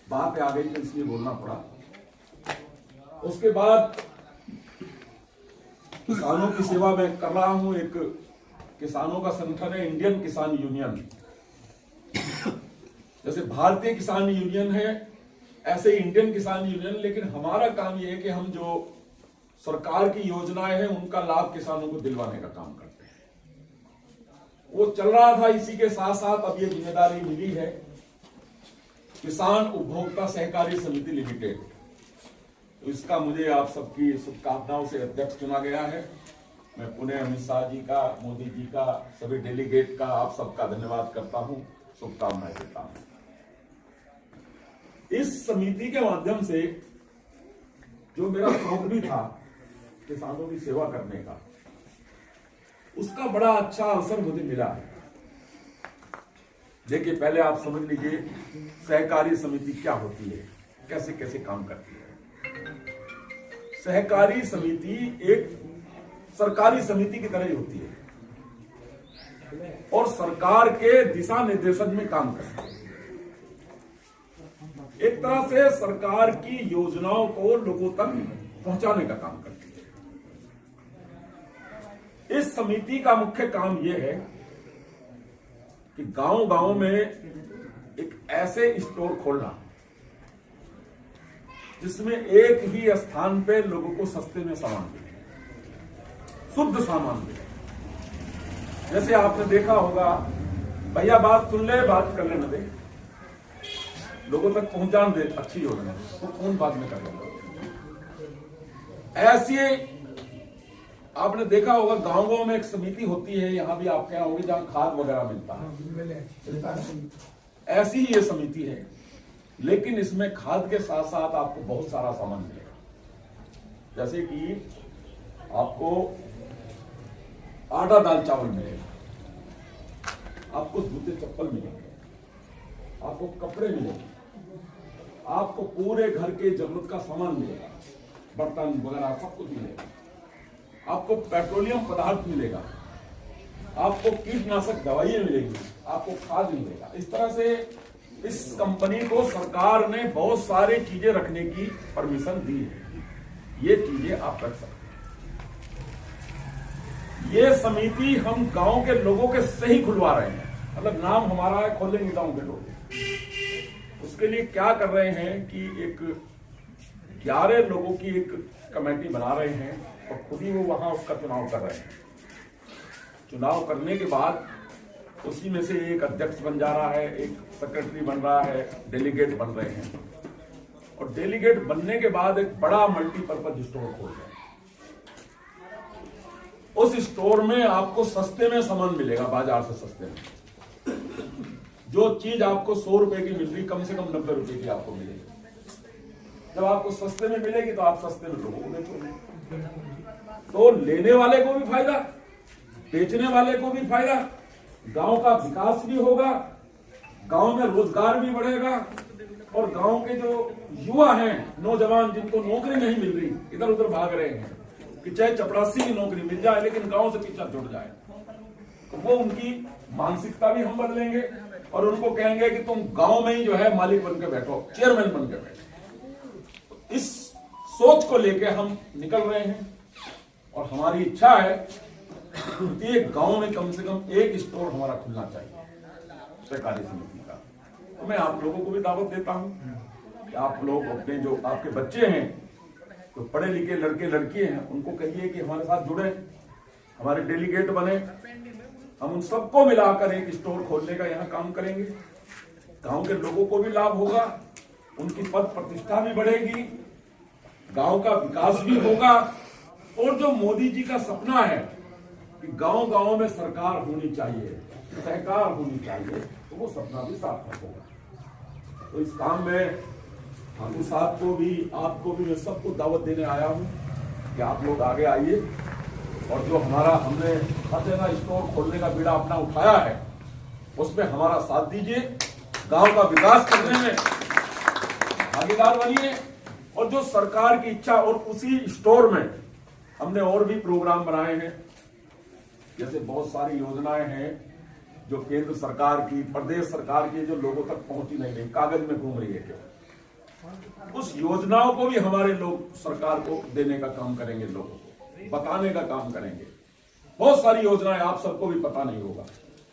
बात आ गई तो इसलिए बोलना पड़ा। उसके बाद किसानों की सेवा मैं कर रहा हूं। एक किसानों का संगठन है इंडियन किसान यूनियन। जैसे भारतीय किसान यूनियन है ऐसे इंडियन किसान यूनियन, लेकिन हमारा काम यह है कि हम जो सरकार की योजनाएं हैं उनका लाभ किसानों को दिलवाने का काम करते हैं। वो चल रहा था। इसी के साथ साथ अब ये जिम्मेदारी मिली है किसान उपभोक्ता सहकारी समिति लिमिटेड। तो इसका मुझे आप सबकी शुभकामनाओं से अध्यक्ष चुना गया है। मैं पुनः अमित शाह जी का, मोदी जी का, सभी डेलीगेट का, आप सबका धन्यवाद करता हूं, शुभकामनाएं देता हूं। इस समिति के माध्यम से जो मेरा शौक भी था किसानों की सेवा करने का, उसका बड़ा अच्छा अवसर मुझे मिला है। देखिए, पहले आप समझ लीजिए सहकारी समिति क्या होती है, कैसे कैसे काम करती है। सहकारी समिति एक सरकारी समिति की तरह ही होती है और सरकार के दिशा निर्देशन में काम करती है। एक तरह से सरकार की योजनाओं को लोगों तक पहुंचाने का काम करती है। इस समिति का मुख्य काम यह है कि गांव-गांव में एक ऐसे स्टोर खोलना जिसमें एक ही स्थान पे लोगों को सस्ते में सामान मिले, शुद्ध सामान मिले। जैसे आपने देखा होगा, भैया बात सुन ले, बात कर ले न दे, लोगों तक पहुंचान दे, अच्छी योजना तो कौन बाद में कर लेगा। ऐसी आपने देखा होगा गांव-गांव में एक समिति होती है, यहां भी आपके यहाँ होगी, जहां खाद वगैरह मिलता है। ऐसी ही ये समिति है, लेकिन इसमें खाद के साथ साथ आपको बहुत सारा सामान मिलेगा। जैसे कि आपको आटा दाल चावल मिलेगा, आपको जूते चप्पल मिलेंगे, आपको कपड़े मिलेंगे, आपको पूरे घर के जरूरत का सामान मिलेगा, बर्तन वगैरह सब कुछ मिलेगा, आपको पेट्रोलियम पदार्थ मिलेगा, आपको कीटनाशक दवाइयां मिलेगी, आपको खाद मिलेगा। इस तरह से इस कंपनी को सरकार ने बहुत सारी चीजें रखने की परमिशन दी है। ये चीजें आप रख सकते हैं। ये समिति हम गांव के लोगों के सही खुलवा रहे हैं, मतलब नाम हमारा है खोलेंगे गांव के लोग। उसके लिए क्या कर रहे हैं कि एक 11 लोगों की एक कमेटी बना रहे हैं और खुद ही वो वहां उसका चुनाव कर रहे हैं। चुनाव करने के बाद उसी में से एक अध्यक्ष बन जा रहा है, एक सेक्रेटरी बन रहा है, डेलीगेट बन रहे हैं। और डेलीगेट बनने के बाद एक बड़ा मल्टीपर्पज स्टोर खोल रहे हैं। उस स्टोर में आपको सस्ते में सामान मिलेगा, बाजार से सस्ते में। जो चीज आपको 100 रुपए की मिल रही, कम से कम 90 रुपए की आपको मिलेगी। जब आपको सस्ते में मिलेगी तो आप सस्ते में लोगों को बेचोगे, तो लेने वाले को भी फायदा, बेचने वाले को भी फायदा, गांव का विकास भी होगा, गांव में रोजगार भी बढ़ेगा और गांव के जो युवा हैं, नौजवान जिनको नौकरी नहीं मिल रही, इधर उधर भाग रहे हैं, कि चाहे चपरासी की नौकरी मिल जाए लेकिन गांव से पीछा छूट जाए, तो वो उनकी मानसिकता भी हम बदलेंगे और उनको कहेंगे कि तुम गांव में ही जो है मालिक बन के बैठो, चेयरमैन बन के बैठो। इस सोच को लेके हम निकल रहे हैं और हमारी इच्छा है कि एक गांव में कम से कम एक स्टोर हमारा खुलना चाहिए सहकारी समिति का। तो मैं आप लोगों को भी दावत देता हूं कि आप लोग अपने जो आपके बच्चे हैं, तो पढ़े लिखे लड़के लड़की हैं, उनको कहिए कि हमारे साथ जुड़े, हमारे डेलीगेट बने। हम उन सबको मिलाकर एक स्टोर खोलने का यहाँ काम करेंगे। गांव के लोगों को भी लाभ होगा, उनकी पद प्रतिष्ठा भी बढ़ेगी, गांव का विकास भी होगा और जो मोदी जी का सपना है कि गांव-गांव में सरकार होनी चाहिए, सहकार होनी चाहिए, तो वो सपना भी सार्थक होगा। तो इस काम में ठाकुर साहब को भी, आपको भी, मैं सबको दावत देने आया हूं कि आप लोग आगे आइए और जो हमारा हमने फतेहा स्टोर खोलने का बीड़ा अपना उठाया है उसमें हमारा साथ दीजिए, गांव का विकास करने में भागीदार बनिए। और जो सरकार की इच्छा, और उसी स्टोर में हमने और भी प्रोग्राम बनाए हैं, जैसे बहुत सारी योजनाएं हैं जो केंद्र सरकार की, प्रदेश सरकार की, जो लोगों तक पहुंची नहीं रही, कागज में घूम रही है केवल, उस योजनाओं को भी हमारे लोग सरकार को देने का काम करेंगे, लोगों को बताने का काम करेंगे। बहुत सारी योजनाएं आप सबको भी पता नहीं होगा।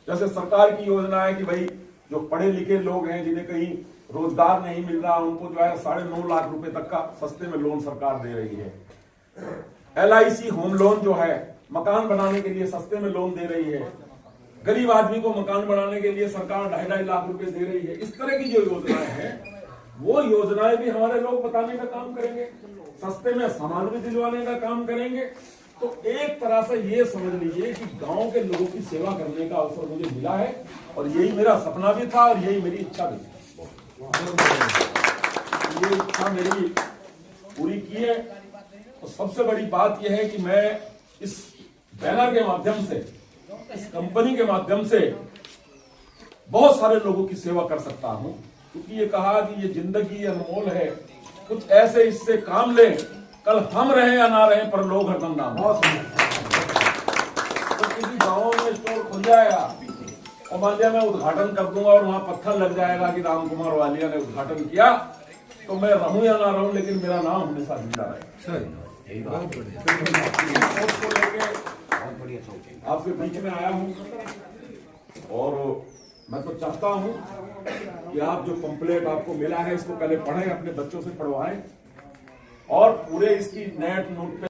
जैसे सरकार की योजना है कि भाई जो पढ़े लिखे लोग हैं जिन्हें कहीं रोजगार नहीं मिल रहा, उनको जो है 9.5 लाख रुपए तक का सस्ते में लोन सरकार दे रही है। LIC होम लोन जो है, मकान बनाने के लिए सस्ते में लोन दे रही है। गरीब आदमी को मकान बनाने के लिए सरकार 2.5 लाख रुपए दे रही है। इस तरह की जो योजनाएं हैं, वो योजनाएं भी हमारे लोग बताने का काम करेंगे, सस्ते में सामान भी दिलवाने का काम करेंगे। तो एक तरह से ये समझ लीजिए कि गांव के लोगों की सेवा करने का अवसर मुझे मिला है, और यही मेरा सपना भी था और यही मेरी इच्छा भी थी। ये इच्छा मेरी पूरी की है। तो सबसे बड़ी बात यह है कि मैं इस बैनर के माध्यम से, इस कंपनी के माध्यम से बहुत सारे लोगों की सेवा कर सकता हूं, क्योंकि ये कहा कि ये जिंदगी अनमोल है, कुछ ऐसे इससे काम ले, कल हम रहे या ना रहे पर लोग हरदम नाम। तो किसी गाँव में स्टोर खुल जाएगा और मान लिया मैं उद्घाटन कर दूंगा और वहां पत्थर लग जाएगा कि राम कुमार वालिया ने उद्घाटन किया, तो मैं रहूं या ना रहूं, लेकिन मेरा नाम हमेशा जिंदा रहेगा। आपके बीच में आया हूं और मैं तो चाहता हूं कि आप जो पंपलेट आपको मिला है इसको पहले पढ़ें, अपने बच्चों से पढ़वाएं और पूरे इसकी नेट नोट पे